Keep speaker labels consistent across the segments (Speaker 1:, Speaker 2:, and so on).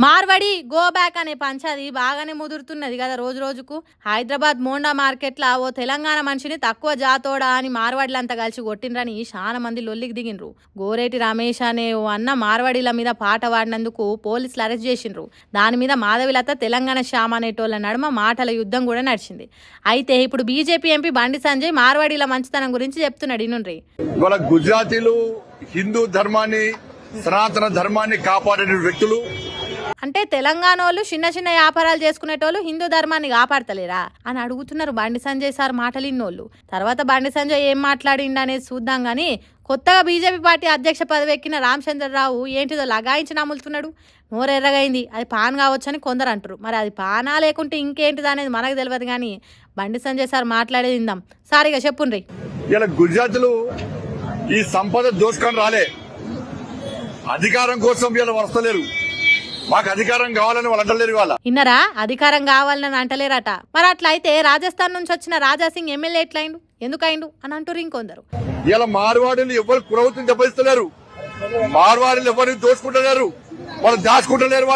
Speaker 1: Marwadi go back అనే పంచాది బాగానే ముదురుతున్నది కదా రోజు రోజుకు. హైదరాబాద్ మోండా మార్కెట్లో ఓ తెలంగాణ మనిషిని తక్కువ జాతోడా అని మార్వాడిలంతా కలిసి కొట్టిండ్రని చాలా మంది లొల్లికి దిగిండ్రు. గోరేటి రమేష్ అనే ఓ అన్న మార్వాడిల మీద పాట పాడినందుకు పోలీసులు అరెస్ట్ చేసిండ్రు. దాని మీద మాధవిలత తెలంగాణ శ్యామ అనేటోళ్ళ నడుమ మాటల యుద్ధం కూడా నడిచింది. అయితే ఇప్పుడు బీజేపీ ఎంపీ బండి సంజయ్ మార్వాడిల మంచితనం గురించి చెప్తున్నాడు. ఇనుండ్రి.
Speaker 2: గుజరాతీలు హిందూ ధర్మాన్ని సనాతన ధర్మాన్ని కాపాడే వ్యక్తులు
Speaker 1: అంటే తెలంగాణ వాళ్ళు చిన్న చిన్న వ్యాపారాలు చేసుకునేటోళ్ళు హిందూ ధర్మాన్ని కాపాడతలేరా అని అడుగుతున్నారు బండి సంజయ్ సార్ మాటలు ఇన్నోళ్ళు. తర్వాత బండి సంజయ్ ఏం మాట్లాడిండు అనేది చూద్దాం గానీ, కొత్తగా బీజేపీ పార్టీ అధ్యక్ష పదవి ఎక్కిన రామచంద్రరావు ఏంటిదో లగాయించి నములుతున్నాడు. నోరెర్రగైంది, అది పాన్ కావచ్చని కొందరు అంటారు. మరి అది పానా లేకుంటే ఇంకేంటిది అనేది మనకు తెలియదు. కానీ బండి సంజయ్ సార్ మాట్లాడేది ఇందాం. సారిగా చెప్పుండ్రి.
Speaker 2: ఇలా గుజరాతీలు ఈ సంపద దోసుకొని రాలే, అధికారం కోసం వీళ్ళు వస్తలేరు. మాకు అధికారం కావాలని వాళ్ళు అంటలేరు. వాళ్ళ
Speaker 1: ఇన్నరా అధికారం కావాలని అంటలేరట. మరి అట్లయితే రాజస్థాన్ నుంచి వచ్చిన రాజాసింగ్ ఎమ్మెల్యే ఎట్లయిండు, ఎందుకయిండు అని అంటారు ఇంకొందరు.
Speaker 2: ఇలా మార్వాడీలు ఎవరు కురవతిని దెబ్బతిస్తలేరు, మార్వాడీలు ఎవరిని దోచుకుంటలేరు, వాళ్ళు దాచుకుంటలేరు.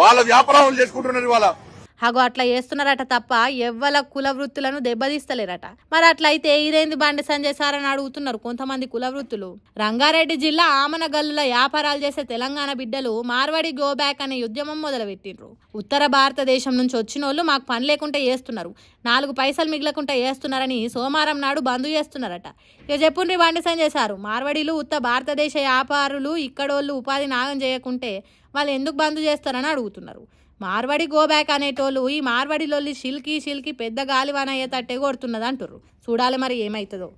Speaker 2: వాళ్ళ వ్యాపారాలు చేసుకుంటున్నారు. వాళ్ళ
Speaker 1: హగో అట్లా చేస్తున్నారట తప్ప ఎవ్వల కుల వృత్తులను దెబ్బతీస్తలేరట. మరి అట్లయితే ఇదేంది బండి సంజయ్ సార్ అని అడుగుతున్నారు కొంతమంది కుల వృత్తులు. రంగారెడ్డి జిల్లా ఆమనగల్లుల వ్యాపారాలు చేసే తెలంగాణ బిడ్డలు మార్వాడి గో బ్యాక్ అనే ఉద్యమం మొదలుపెట్టిండ్రు. ఉత్తర భారతదేశం నుంచి వచ్చిన వాళ్ళు మాకు పని లేకుండా చేస్తున్నారు, 4 పైసలు మిగలకుండా చేస్తున్నారని సోమవారం నాడు బంద్ చేస్తున్నారట. ఇక చెప్పుండ్రి బండి సంజయ్ సారు, మార్వాడీలు ఉత్తర భారతదేశ వ్యాపారులు ఇక్కడోళ్ళు ఉపాధి నాగం చేయకుంటే వాళ్ళు ఎందుకు బంద్ చేస్తారని అడుగుతున్నారు. మార్వాడి గో బ్యాక్ అనేటోళ్ళు ఈ మార్వాడిలోల్లి షిల్కి పెద్ద గాలివాన అయ్యేటట్టే కొడుతున్నది అంటుర్రు. చూడాలి మరి ఏమవుతుందో.